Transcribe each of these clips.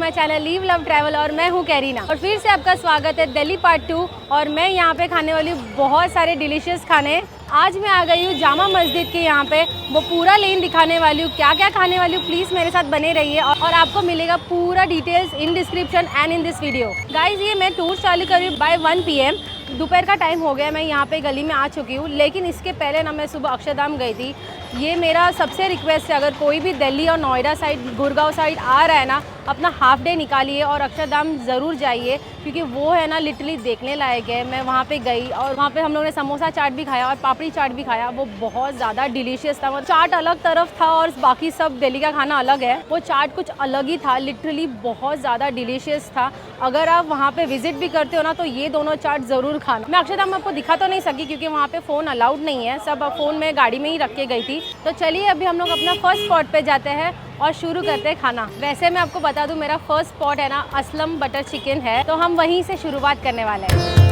My channel leave love travel और मैं हूं कैरीना और फिर से आपका स्वागत है दिल्ली पार्ट 2। और मैं यहां पे खाने वाली बहुत सारे डिलीशियस खाने। आज मैं आ गई हूँ जामा मस्जिद के यहाँ पे, वो पूरा लेन दिखाने वाली हूँ, क्या क्या खाने वाली हूँ। प्लीज़ मेरे साथ बने रहिए और आपको मिलेगा पूरा details in description and in this video. Guys ये मैं टूर चालू करी बाय 1 PM। दोपहर का टाइम हो गया, मैं यहाँ पे गली में आ चुकी हूँ, लेकिन इसके पहले ना मैं सुबह अक्षरधाम गई थी। ये मेरा सबसे रिक्वेस्ट है, अगर कोई भी दिल्ली और नोएडा साइड, गुड़गांव साइड आ रहा है ना, अपना हाफ डे निकालिए और अक्षरधाम ज़रूर जाइए, क्योंकि वो है ना लिटरली देखने लायक है। मैं वहाँ पे गई और वहाँ पे हम लोगों ने समोसा चाट भी खाया और पापड़ी चाट भी खाया, वो बहुत ज़्यादा डिलीशियस था। मतलब चाट अलग तरफ था और बाकी सब दिल्ली का खाना अलग है, वो चाट कुछ अलग ही था, लिटरली बहुत ज़्यादा डिलीशियस था। अगर आप वहाँ पे विजिट भी करते हो ना तो ये दोनों चाट ज़रूर खाना। मैं अक्षरधाम आपको दिखा तो नहीं सकी क्योंकि वहाँ पे फ़ोन अलाउड नहीं है, सब फ़ोन में गाड़ी में ही रख के गई थी। तो चलिए अभी हम लोग अपना फर्स्ट स्पॉट पे जाते हैं और शुरू करते हैं खाना। वैसे मैं आपको बता दूं, मेरा फर्स्ट स्पॉट है ना असलम बटर चिकन है, तो हम वहीं से शुरुआत करने वाले हैं।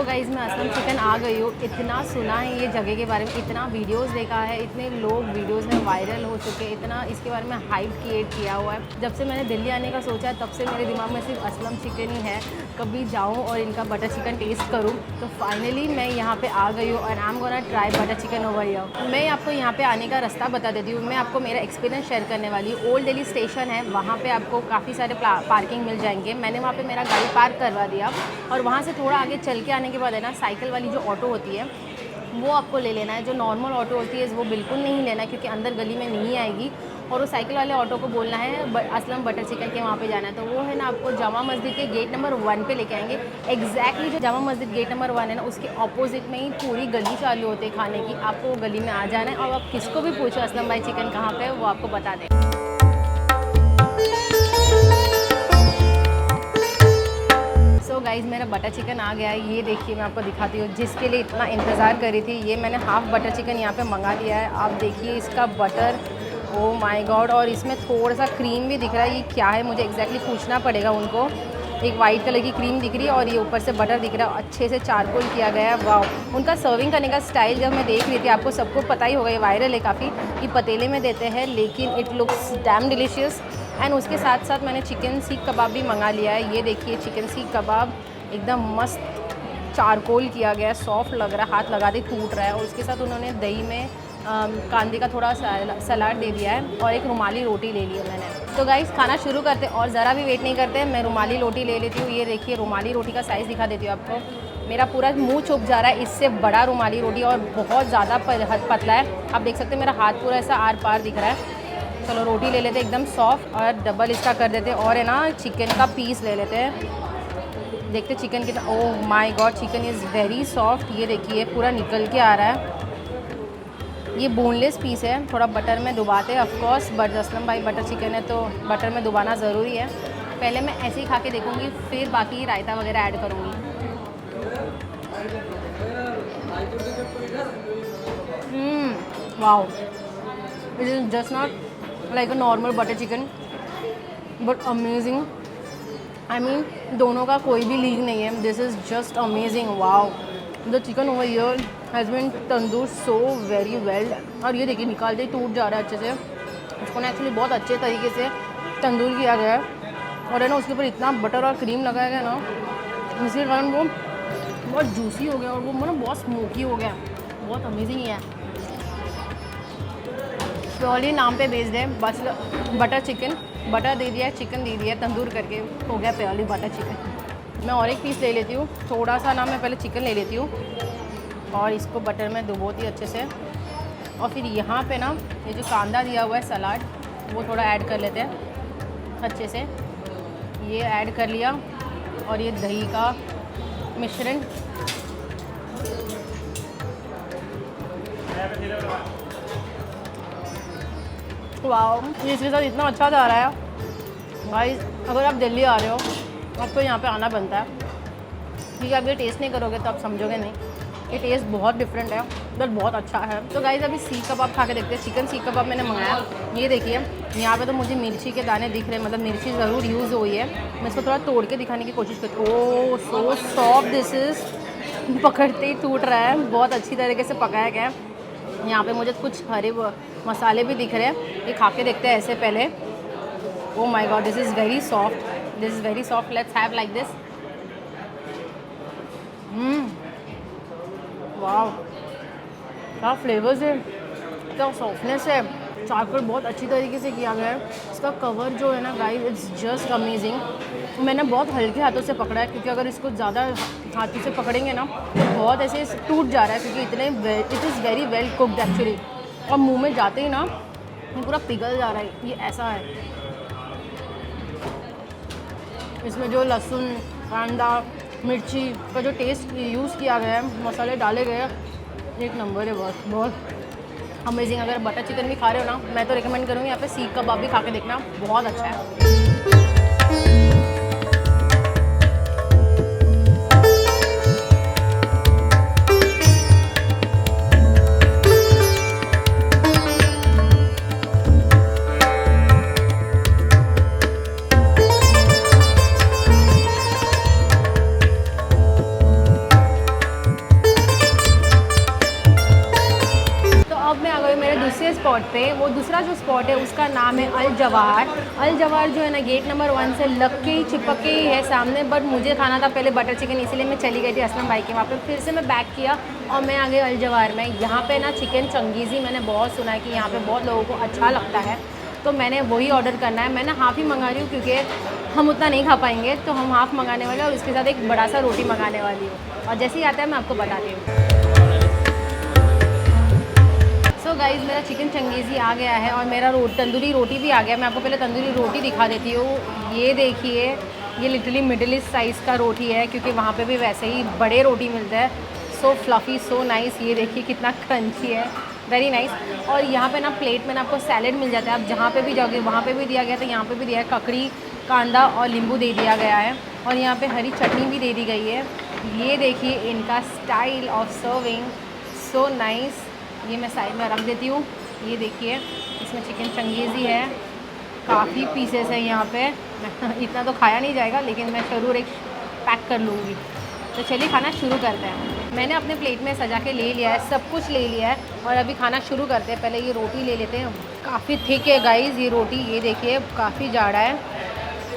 गाइस मैं असलम चिकन आ गई हूँ। इतना सुना है ये जगह के बारे में, इतना वीडियोस देखा है, इतने लोग वीडियोस में वायरल हो चुके हैं, इतना इसके बारे में हाइप क्रिएट किया हुआ है। जब से मैंने दिल्ली आने का सोचा है तब से मेरे दिमाग में सिर्फ असलम चिकन ही है, कभी जाऊँ और इनका बटर चिकन टेस्ट करूँ। तो फाइनली मैं यहाँ पे आ गई हूँ और आई am gonna try butter chicken over here. मैं आपको यहाँ पे आने का रास्ता बता देती हूँ, मैं आपको मेरा एक्सपीरियंस शेयर करने वाली हूँ। ओल्ड दिल्ली स्टेशन है, वहाँ पर आपको काफ़ी सारे पार्किंग मिल जाएंगे। मैंने वहाँ पर मेरा गाड़ी पार्क करवा दिया और वहाँ से थोड़ा आगे चल के आने के बाद है ना साइकिल वाली जो ऑटो होती है वो आपको ले लेना है। जो नॉर्मल ऑटो होती है वो बिल्कुल नहीं लेना है क्योंकि अंदर गली में नहीं आएगी। और वो साइकिल वाले ऑटो को बोलना है असलम बटर चिकन के वहाँ पे जाना है, तो वो है ना आपको जामा मस्जिद के गेट नंबर 1 पे लेके आएंगे। एग्जैक्टली जो जामा मस्जिद गेट नंबर 1 है ना, उसके ऑपोजिट में ही पूरी गली चालू होती है खाने की। आपको वो गली में आ जाना है और आप किसको भी पूछो असलम भाई चिकन कहाँ पर है, वो आपको बता दें। तो गाइज़ मेरा बटर चिकन आ गया है, ये देखिए मैं आपको दिखाती हूँ। जिसके लिए इतना इंतज़ार करी थी, ये मैंने हाफ़ बटर चिकन यहाँ पे मंगा लिया है। आप देखिए इसका बटर, ओ माय गॉड, और इसमें थोड़ा सा क्रीम भी दिख रहा है। ये क्या है मुझे एग्जैक्टली पूछना पड़ेगा उनको। एक वाइट कलर की क्रीम दिख रही है और ये ऊपर से बटर दिख रहा है, अच्छे से चारकोल किया गया है। वाह, उनका सर्विंग करने का स्टाइल जब मैं देख रही थी, आपको सबको पता ही होगा, ये वायरल है काफ़ी, ये पतीले में देते हैं, लेकिन it looks dam delicious. And उसके साथ साथ मैंने चिकन सीख कबाब भी मंगा लिया है। ये देखिए चिकन सीख कबाब एकदम मस्त चारकोल किया गया है, सॉफ्ट लग रहा है, हाथ लगाते टूट रहा है। और उसके साथ उन्होंने दही में कांदे का थोड़ा सलाद दे दिया है और एक रुमाली रोटी ले ली है मैंने। तो गाइस खाना शुरू करते और ज़रा भी वेट नहीं करते, मैं रुमाली रोटी ले लेती हूँ। ये देखिए रुमाली रोटी का साइज़ दिखा देती हूँ आपको। मेरा पूरा मुंह चुप जा रहा है, इससे बड़ा रुमाली रोटी और बहुत ज़्यादा पतला है। आप देख सकते हैं मेरा हाथ पूरा ऐसा आर पार दिख रहा है। चलो रोटी ले लेते एकदम सॉफ्ट और डबल इसका कर देते और है ना चिकन का पीस ले लेते हैं। देखते चिकन कितना, oh my God, chicken is very soft. ये देखिए पूरा निकल के आ रहा है। ये बोनलेस पीस है, थोड़ा बटर में डुबाते हैं ऑफकोर्स, बट असलम भाई बटर चिकन है तो बटर में डुबाना ज़रूरी है। पहले मैं ऐसे ही खा के देखूँगी, फिर बाकी रायता वगैरह ऐड करूँगी। Wow, it is just not like a normal butter chicken but amazing. I mean दोनों का कोई भी लीक नहीं है, this is just amazing. Wow, the chicken over here has been tandoor so very well. और ये देखिए निकालते ही टूट जा रहा है अच्छे से। इसको ना एक्चुअली बहुत अच्छे तरीके से तंदूर किया गया है और है ना उसके ऊपर इतना बटर और क्रीम लगाया गया ना, जिसके कारण वो बहुत जूसी हो गया और वो ना बहुत स्मोकी हो गया, बहुत अमेजिंग ही है। प्योरली नाम पे बेस्ड है, बस बटर चिकन, बटर दे दिया है, चिकन दे दिया है, तंदूर करके हो गया प्योरली बटर चिकन। मैं और एक पीस ले लेती हूँ, थोड़ा सा ना मैं पहले चिकन ले लेती हूँ और इसको बटर में डुबोती अच्छे से। और फिर यहाँ पे ना ये जो कांदा दिया हुआ है सलाद, वो थोड़ा ऐड कर लेते हैं अच्छे से। ये ऐड कर लिया और ये दही का मिश्रण वाओ, ये इसके साथ इतना अच्छा जा रहा है भाई। अगर आप दिल्ली आ रहे हो आपको यहाँ पे आना बनता है, क्योंकि आप ये टेस्ट नहीं करोगे तो आप समझोगे नहीं। ये टेस्ट बहुत डिफरेंट है बट बहुत अच्छा है। तो गाइस अभी सीख कबाब खा के देखते हैं। चिकन सीख कबाब मैंने मंगाया, ये देखिए यहाँ पे तो मुझे मिर्ची के दाने दिख रहे हैं, मतलब मिर्ची ज़रूर यूज़ हुई है। मैं इसको थोड़ा तोड़ के दिखाने की कोशिश करती हूँ। ओह सो सॉफ्ट दिस इज़, पकड़ते ही टूट रहा है, बहुत अच्छी तरीके से पकाया गया है। यहाँ पे मुझे कुछ हरे मसाले भी दिख रहे हैं, ये खा के देखते हैं ऐसे पहले। Oh my God, this is very soft, this is very soft. Let's have like this. वाह, क्या फ्लेवर्स है, क्या सॉफ्टनेस है। चारकोल बहुत अच्छी तरीके से किया गया है। इसका कवर जो है ना गाइस, इट्स जस्ट अमेजिंग। मैंने बहुत हल्के हाथों से पकड़ा है, क्योंकि अगर इसको ज़्यादा हाथों से पकड़ेंगे ना तो बहुत ऐसे टूट जा रहा है, क्योंकि इतने it is very well cooked actually. और मुंह में जाते ही ना ये पूरा पिघल जा रहा है, ये ऐसा है। इसमें जो लहसुन, कांदा, मिर्ची का जो टेस्ट यूज़ किया गया है, मसाले डाले गए हैं, एक नंबर है, बहुत बहुत अमेजिंग। अगर बटर चिकन भी खा रहे हो ना, मैं तो रिकमेंड करूँगी यहाँ पे सीख कबाब भी खा के देखना, बहुत अच्छा है। दूसरे स्पॉट पे, वो दूसरा जो स्पॉट है उसका नाम है अल जवाहर। अल जवाहर जो है ना गेट नंबर 1 से लग के ही चिपक के ही है सामने, बट मुझे खाना था पहले बटर चिकन, इसलिए मैं चली गई थी असलम भाई के वहाँ पे। फिर से मैं बैक किया और मैं आ गई अल जवाहर में। यहाँ पे ना चिकन चंगेज़ी मैंने बहुत सुना है कि यहाँ पे बहुत लोगों को अच्छा लगता है, तो मैंने वही ऑर्डर करना है। मैंने हाफ़ ही मंगा रही हूँ क्योंकि हम उतना नहीं खा पाएंगे, तो हम हाफ़ मंगाने वाले और उसके साथ एक बड़ा सा रोटी मंगाने वाली हूँ, और जैसे ही आता है मैं आपको बताती हूँ। सो गाइज़ मेरा चिकन चंगेज़ी आ गया है और मेरा तंदूरी रोटी भी आ गया। मैं आपको पहले तंदूरी रोटी दिखा देती हूँ। ये देखिए, ये लिटरली मिडिल ईस्ट साइज़ का रोटी है, क्योंकि वहाँ पे भी वैसे ही बड़े रोटी मिलते हैं। सो फ्लफ़ी, सो नाइस। ये देखिए कितना क्रंची है, वेरी नाइस। और यहाँ पे ना प्लेट में ना आपको सैलेड मिल जाता है। आप जहाँ पे भी जाओगे वहाँ पे भी दिया गया था, यहाँ पे भी दिया है। ककड़ी, कांदा और नींबू दे दिया गया है, और यहाँ पे हरी चटनी भी दे दी गई है। ये देखिए इनका style of serving, so nice. ये मैं साइड में रख देती हूँ। ये देखिए इसमें चिकन चंगेज़ी है, काफ़ी पीसेस है यहाँ पे। इतना तो खाया नहीं जाएगा, लेकिन मैं ज़रूर एक पैक कर लूँगी। तो चलिए खाना शुरू करते हैं। मैंने अपने प्लेट में सजा के ले लिया है, सब कुछ ले लिया है, और अभी खाना शुरू करते हैं। पहले ये रोटी ले लेते हैं, काफ़ी थिक है गाइज़ ये रोटी। ये देखिए काफ़ी जाड़ा है।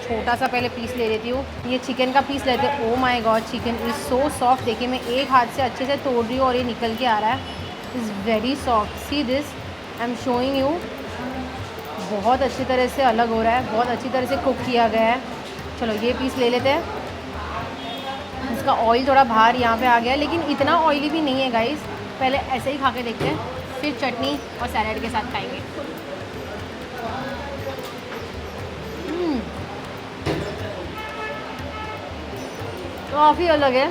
छोटा सा पहले पीस ले लेती हूँ। ये चिकन का पीस लेते हैं। Oh my God, chicken is so soft. देखिए मैं एक हाथ से अच्छे से तोड़ रही हूँ और ये निकल के आ रहा है। Is very soft, see this, I am showing you. बहुत अच्छी तरह से अलग हो रहा है, बहुत अच्छी तरह से कुक किया गया है। चलो ये पीस ले लेते हैं। इसका ऑयल थोड़ा बाहर यहाँ पे आ गया है, लेकिन इतना ऑयली भी नहीं है गाइस। पहले ऐसे ही खा के देखते हैं, फिर चटनी और सैलेड के साथ खाएंगे। काफ़ी अलग है,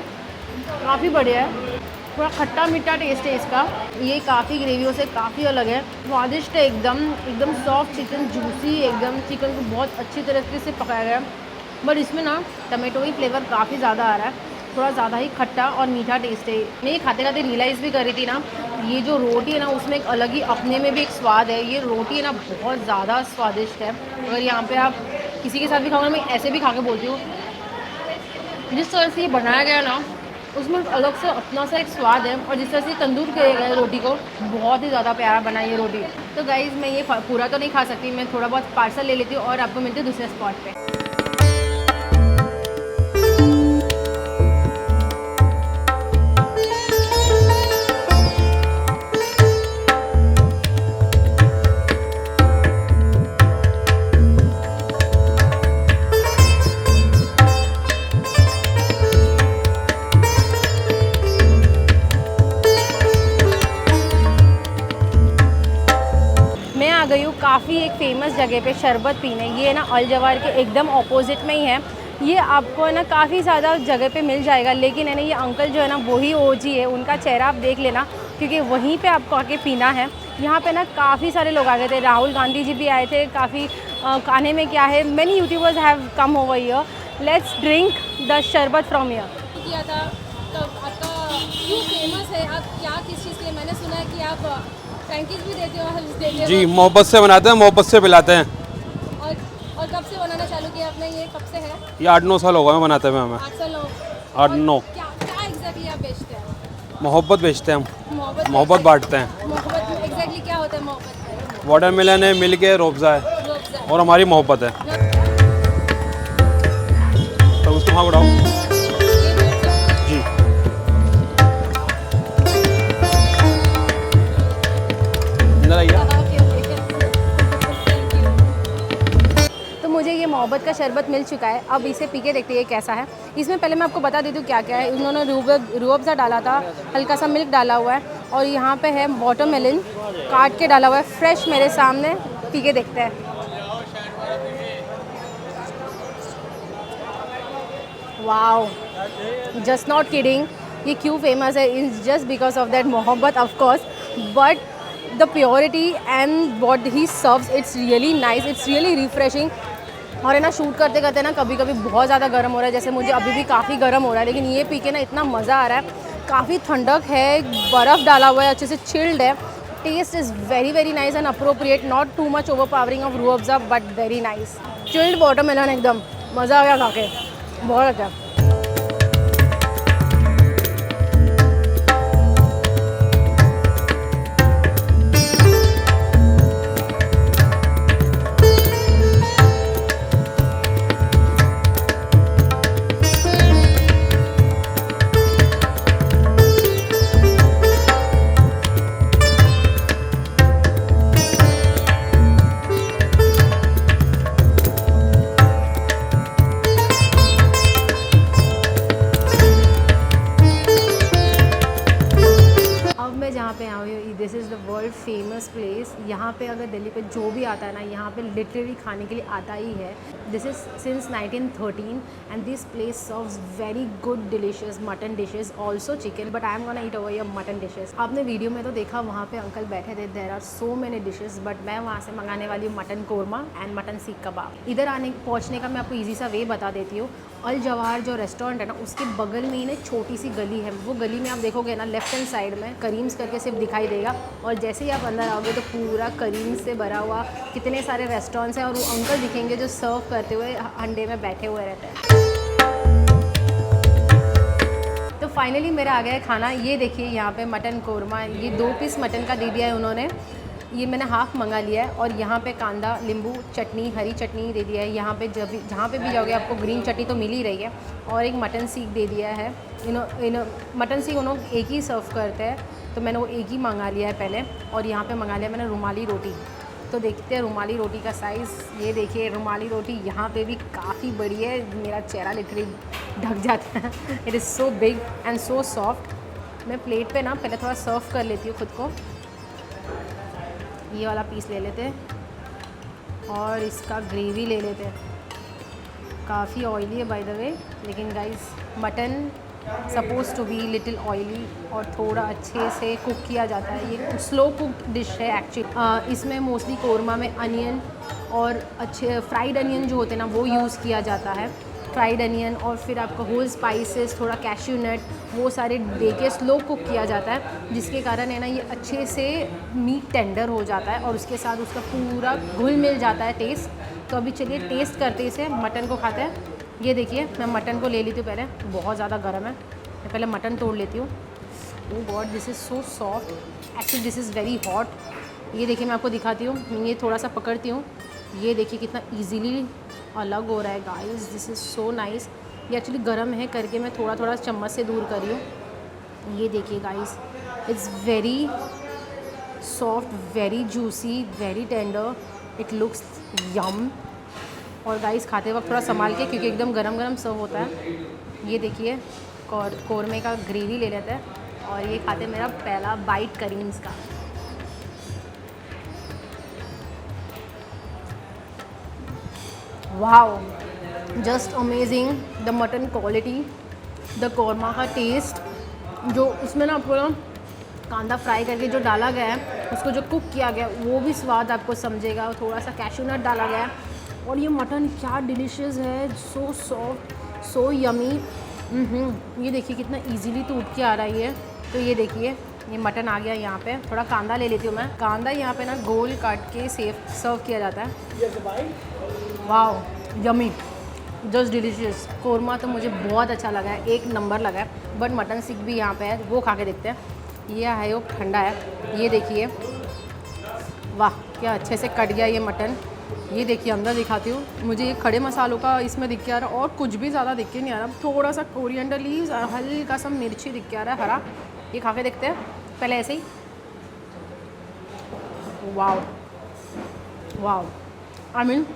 काफ़ी बढ़िया है। थोड़ा खट्टा मीठा टेस्ट है इसका। ये काफ़ी ग्रेवियों से काफ़ी अलग है, स्वादिष्ट है एकदम, एकदम सॉफ्ट चिकन, जूसी एकदम। चिकन को बहुत अच्छी तरीके से पकाया गया है, बट इसमें ना टमाटो की फ्लेवर काफ़ी ज़्यादा आ रहा है। थोड़ा ज़्यादा ही खट्टा और मीठा टेस्ट है। मैं ये खाते खाते रियलाइज़ भी कर रही थी ना, ये जो रोटी है ना उसमें एक अलग ही अपने में भी एक स्वाद है। ये रोटी है ना बहुत ज़्यादा स्वादिष्ट है। अगर यहाँ पर आप किसी के साथ भी खाओगे, मैं ऐसे भी खा के बोलती हूँ, जिस तरह से ये बनाया गया ना उसमें अलग से अपना सा एक स्वाद है। और जिस तरह से तंदूर किया गया है रोटी को, बहुत ही ज़्यादा प्यारा बना ये रोटी। तो गाइज़ मैं ये पूरा तो नहीं खा सकती, मैं थोड़ा बहुत पार्सल ले लेती हूँ और आपको मिलती हूँ दूसरे स्पॉट पे। गई हूँ काफ़ी एक फ़ेमस जगह पे शरबत पीने। ये ना अल जवाहर के एकदम ऑपोजिट में ही है। ये आपको है ना काफ़ी ज़्यादा जगह पे मिल जाएगा, लेकिन है ना ये अंकल जो है ना वही ओजी है। उनका चेहरा आप देख लेना, क्योंकि वहीं पे आपको आके पीना है। यहाँ पे ना काफ़ी सारे लोग आ गए थे, राहुल गांधी जी भी आए थे, काफ़ी खाने में क्या है, many YouTubers have come over here, let's drink the शरबत फ्रॉम हियर। किया था तब आपका क्यों फेमस है, आप क्या किस चीज़ के लिए, मैंने सुना है कि आप फ्रैंकीज भी देते हो जी, मोहब्बत से बनाते हैं, मोहब्बत से पिलाते हैं। और कब से बनाना चालू किया आपने, ये कब से है? ये 8-9 साल हो गए बनाते हुए हमें। 8 साल हो। 8-9। क्या क्या एग्जैक्टली आप बेचते हैं? मोहब्बत बेचते हैं हम, मोहब्बत बांटते हैं। मोहब्बत में एग्जैक्टली क्या होता है मोहब्बत में? वाटरमेलन है, मिल्क है, रोबज़ा है रोबज़ा। और हमारी मोहब्बत है। तो उसको वहाँ उड़ाओ जी। अंदर आइए। तो मुझे ये मोहब्बत का शरबत मिल चुका है, अब इसे पी के देखते हैं कैसा है। इसमें पहले मैं आपको बता देती हूँ क्या क्या है। उन्होंने रूअफ़ज़ा डाला था, हल्का सा मिल्क डाला हुआ है, और यहाँ पे है वाटरमेलन काट के डाला हुआ है फ्रेश मेरे सामने। पी के देखते हैं। वाओ, जस्ट नॉट किडिंग, ये क्यों फेमस है, is just because of that मोहब्बत of course, but the purity and what he serves, it's really nice, it's really refreshing. और है ना, शूट करते करते ना कभी कभी बहुत ज़्यादा गर्म हो रहा है, जैसे मुझे अभी भी काफ़ी गर्म हो रहा है, लेकिन ये पी के ना इतना मज़ा आ रहा है। काफ़ी ठंडक है, बर्फ़ डाला हुआ है, अच्छे से चिल्ड है। Taste is very very nice and appropriate, not too much overpowering of Roohafza, but very nice. Chilled watermelon, एकदम मज़ा आ गया खा के, बहुत अच्छा। जहाँ पे आए हुई, this is the world famous place. यहाँ पे अगर दिल्ली पे जो भी आता है ना, यहाँ पे लिटरली खाने के लिए आता ही है। This is since 1913 and this place serves very good delicious mutton dishes, also chicken, but I am gonna eat over your mutton dishes. आपने वीडियो में तो देखा, वहाँ पे अंकल बैठे थे, there are so many dishes, but मैं वहाँ से मंगाने वाली हूँ मटन कोरमा एंड मटन सीख कबाब। इधर पहुँचने का मैं आपको ईजी सा वे बता देती हूँ। अल जवाहर जो रेस्टोरेंट है ना, उसके बगल में ही ना छोटी सी गली है। वो गली में आप देखोगे ना, लेफ्ट हैंड साइड में करीम्स करके सिर्फ दिखाई देगा, और जैसे ही आप अंदर आओगे तो पूरा करीम से भरा हुआ कितने सारे रेस्टोरेंट्स हैं, और वो अंकल दिखेंगे जो सर्व करते हुए अंडे में बैठे हुए रहते हैं। तो फाइनली मेरा आ गया है खाना। ये देखिए, यहाँ पे मटन कोरमा, ये 2 पीस मटन का दे दिया है उन्होंने। ये मैंने हाफ़ मंगा लिया है, और यहाँ पे कांदा, नींबू, चटनी, हरी चटनी दे दिया है। यहाँ पे जहाँ पे भी जाओगे आपको ग्रीन चटनी तो मिल ही रही है, और एक मटन सीख दे दिया है। मटन सीख उन्होंने एक ही सर्व करते हैं, तो मैंने वो एक ही मंगा लिया है पहले। और यहाँ पे मंगा लिया मैंने रुमाली रोटी। तो देखते हैं रुमाली रोटी का साइज़। ये देखिए, रुमाली रोटी यहाँ पे भी काफ़ी बड़ी है, मेरा चेहरा लिटरली ढक जाता है। It is so big and so soft. मैं प्लेट पे ना पहले थोड़ा सर्व कर लेती हूँ खुद को। ये वाला पीस ले लेते हैं, और इसका ग्रेवी ले लेते हैं। काफ़ी ऑयली है बाय द वे, लेकिन guys mutton suppose to be little oily, और थोड़ा अच्छे से कुक किया जाता है। ये स्लो कुक्ड डिश है एक्चुअली। इसमें मोस्टली कोरमा में अनियन और अच्छे फ्राइड अनियन जो होते हैं ना, वो यूज़ किया जाता है। फ्राइड अनियन, और फिर आपका होल स्पाइसेस, थोड़ा कैश्यू नट, वो सारे दे के स्लो कुक किया जाता है, जिसके कारण है ना ये अच्छे से मीट टेंडर हो जाता है, और उसके साथ उसका पूरा घुल मिल जाता है टेस्ट। तो अभी चलिए टेस्ट करते इसे, मटन को खाते हैं। ये देखिए, मैं मटन को ले लेती हूँ पहले, बहुत ज़्यादा गर्म है। मैं पहले मटन तोड़ लेती हूँ। Oh god, this is so soft, actually this is very hot. ये देखिए, मैं आपको दिखाती हूँ, ये थोड़ा सा पकड़ती हूँ। ये देखिए कितना ईजीली अलग हो रहा है guys, this is so nice. ये एक्चुअली गर्म है करके मैं थोड़ा थोड़ा चम्मच से दूर कर रही हूँ। ये देखिए guys, it's very soft, very juicy, very tender, it looks yum. और गाइस खाते वक्त थोड़ा संभाल के, क्योंकि एकदम गरम गरम सर्व होता है। ये देखिए, कोरमे का ग्रेवी ले लेते हैं, और ये खाते मेरा पहला बाइट करीम्स का। Wow, just amazing, the mutton quality, the korma का टेस्ट, जो उसमें ना आपको ना कांदा फ्राई करके जो डाला गया है, उसको जो कुक किया गया है वो भी स्वाद आपको समझेगा। थोड़ा सा कैशू नट डाला गया है और ये मटन क्या डिलीशियस है, सो सॉफ्ट, सो यमी। ये देखिए कितना इजीली टूट के आ रहा है ये। तो ये देखिए ये मटन आ गया यहाँ पे। थोड़ा कांदा ले लेती हूँ मैं। कांदा यहाँ पे ना गोल काट के सर्व किया जाता है। Wow yummy, just delicious. Korma तो मुझे बहुत अच्छा लगा है, एक नंबर लगा है। बट मटन सीख भी यहाँ पे है, वो खा के देखते हैं। ये है वो ठंडा है, ये देखिए। वाह क्या अच्छे से कट गया ये मटन। ये देखिए अंदर दिखाती हूँ। मुझे ये खड़े मसालों का इसमें दिख के आ रहा है और कुछ भी ज़्यादा दिख के नहीं आ रहा। थोड़ा सा कोरिएंडर लीव्स और हल्का सा मिर्ची दिख के आ रहा है हरा। ये खा के देखते हैं पहले ऐसे ही। Wow wow, I mean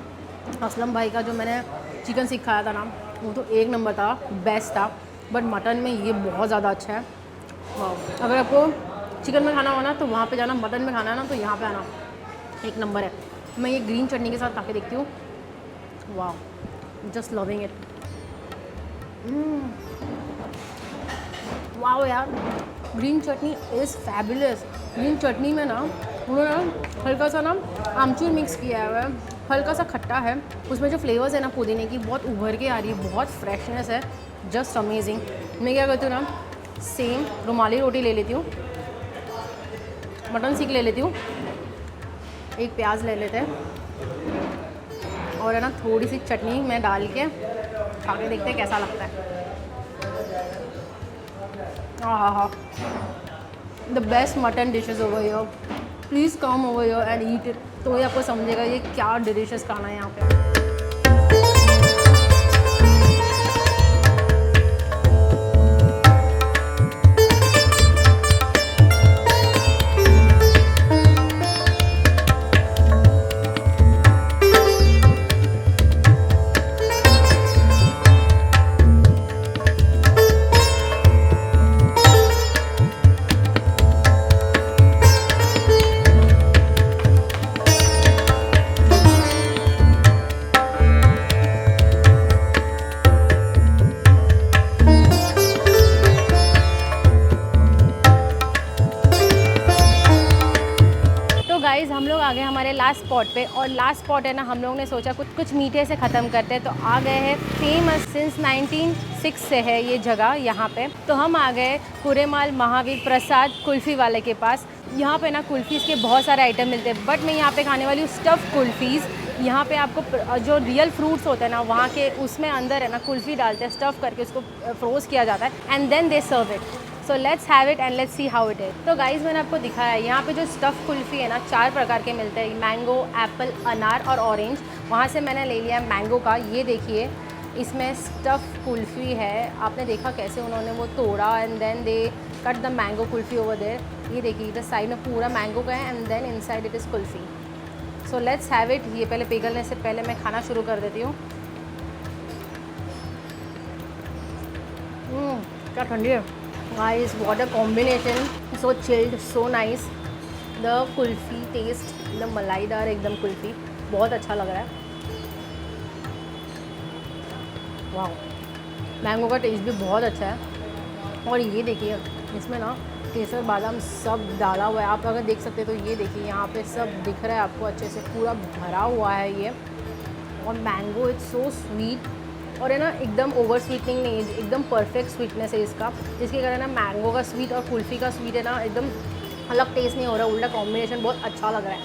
Aslam भाई का जो मैंने चिकन सीख खाया था ना, वो तो एक नंबर था, बेस्ट था। बट मटन में ये बहुत ज़्यादा अच्छा है। वाओ, अगर आपको चिकन में खाना हो ना तो वहाँ पे जाना, मटन में खाना है ना तो यहाँ पे आना, एक नंबर है। मैं ये ग्रीन चटनी के साथ खा के देखती हूँ। Wow, just loving it. Wow यार, green chutney is fabulous. Green chutney में ना उन्होंने हल्का सा ना आमचूर मिक्स किया हुआ है, हल्का सा खट्टा है। उसमें जो फ्लेवर्स है ना पुदीने की, बहुत उभर के आ रही है, बहुत फ्रेशनेस है, जस्ट अमेजिंग। मैं क्या करती हूँ ना, सेम रुमाली रोटी ले लेती हूँ, मटन सीख ले लेती हूँ, एक प्याज ले लेते हैं और है ना थोड़ी सी चटनी में डाल के खा के देखते हैं कैसा लगता है। हाँ, the best mutton dishes over here, please come over here and eat it. तो ये आपको समझेगा ये क्या डिलीशियस खाना है यहाँ पे। गाइस हम लोग आ गए हमारे लास्ट स्पॉट पे, और लास्ट स्पॉट है ना, हम लोग ने सोचा कुछ मीठे से ख़त्म करते हैं। तो आ गए हैं फेमस सिंस 1906 से है ये जगह यहाँ पे। तो हम आ गए कुरेमाल महावीर प्रसाद कुल्फ़ी वाले के पास। यहाँ पे ना कुल्फ़ीज़ के बहुत सारे आइटम मिलते हैं, बट मैं यहाँ पे खाने वाली हूँ स्टफ़ कुल्फ़ीज़। यहाँ पे आपको जो रियल फ्रूट्स होते हैं ना वहाँ के, उसमें अंदर है ना कुल्फ़ी डालते हैं, स्टफ़ करके उसको फ्रोज़ किया जाता है and then they serve it. So let's have it and let's see how it is. तो गाइज़ मैंने आपको दिखाया है यहाँ पे जो स्टफ़ कुल्फ़ी है ना, 4 प्रकार के मिलते हैं, मैंगो, एप्पल, अनार और ऑरेंज। वहाँ से मैंने ले लिया है मैंगो का। ये देखिए इसमें स्टफ़ कुल्फ़ी है। आपने देखा कैसे उन्होंने वो तोड़ा and then they cut the mango kulfi over there. ये देखिए इधर साइड में पूरा मैंगो का है and then inside it is kulfi. So let's have it. ये पहले पिघलने से पहले मैं खाना शुरू कर देती हूँ। क्या ठंडी है guys, what a combination, so chilled, so nice. The kulfi taste एकदम मलाईदार, एकदम कुल्फ़ी बहुत अच्छा लग रहा है। वाह, मैंगो का टेस्ट भी बहुत अच्छा है। और ये देखिए इसमें ना केसर बादाम सब डाला हुआ है। आप अगर देख सकते हैं तो ये देखिए यहाँ पे सब दिख रहा है आपको अच्छे से, पूरा भरा हुआ है ये। और मैंगो इट्स सो स्वीट, और है ना एकदम ओवर स्वीटनिंग नहीं है, एकदम परफेक्ट स्वीटनेस है इसका, जिसके कारण ना मैंगो का स्वीट और कुल्फ़ी का स्वीट है ना एकदम अलग टेस्ट नहीं हो रहा, उल्टा कॉम्बिनेशन बहुत अच्छा लग रहा है।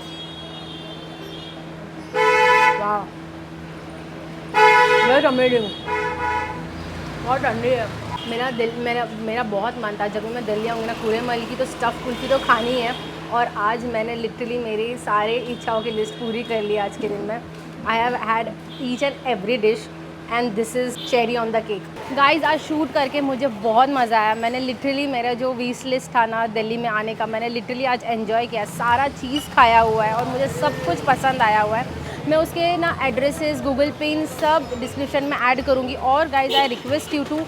वाह, बहुत अमेजिंग, बहुत ठंडी है। मेरा बहुत मन था जब भी मैं दिल्ली आऊँगी ना, कुरेमल की तो स्टफ़ कुल्फ़ी तो खानी है। और आज मैंने लिटरली मेरी सारे इच्छाओं की लिस्ट पूरी कर ली आज के दिन में। I have had each and every dish and this is cherry on the cake. Guys आज शूट करके मुझे बहुत मज़ा आया। मैंने लिटरली मेरा जो विश लिस्ट था ना दिल्ली में आने का, मैंने लिटरली आज एन्जॉय किया। सारा चीज़ खाया हुआ है और मुझे सब कुछ पसंद आया हुआ है। मैं उसके ना एड्रेसेस, गूगल पे, इन सब डिस्क्रिप्शन में ऐड करूँगी। और guys I request you to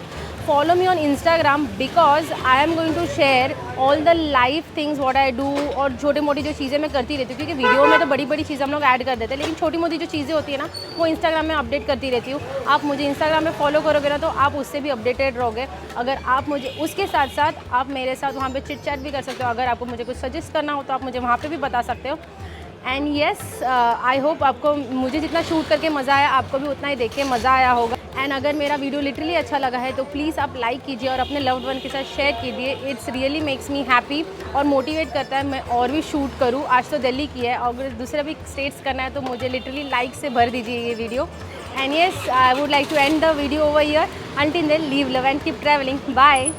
follow me on Instagram because I am going to share all the live things what I do और छोटी मोटी जो चीज़ें मैं करती रहती हूँ, क्योंकि वीडियो में तो बड़ी बड़ी चीज़ें हम लोग ऐड कर देते हैं, लेकिन छोटी मोटी जो चीज़ें होती है ना वो इंस्टाग्राम में अपडेट करती रहती हूँ। आप मुझे इंस्टाग्राम में फॉलो करोगे ना तो आप उससे भी अपडेटेड रहोगे। अगर आप मुझे उसके साथ साथ आप मेरे साथ वहाँ पे चिट चैट भी कर सकते हो। अगर आपको मुझे कुछ सजेस्ट करना हो तो आप मुझे वहाँ पे भी बता सकते हो। एंड येस, आई होप आपको मुझे जितना शूट करके मज़ा आया आपको भी उतना ही देख के मज़ा आया होगा। एंड अगर मेरा वीडियो लिटरली अच्छा लगा है तो प्लीज़ आप लाइक कीजिए और अपने लव्ड वन के साथ शेयर कीजिए। It's really makes me happy और मोटिवेट करता है मैं और भी शूट करूँ। आज तो दिल्ली की है और अगर दूसरा भी स्टेट्स करना है तो मुझे लिटरली लाइक से भर दीजिए ये video. And yes, I would like to end the video over here. Until then, live love and keep travelling. Bye.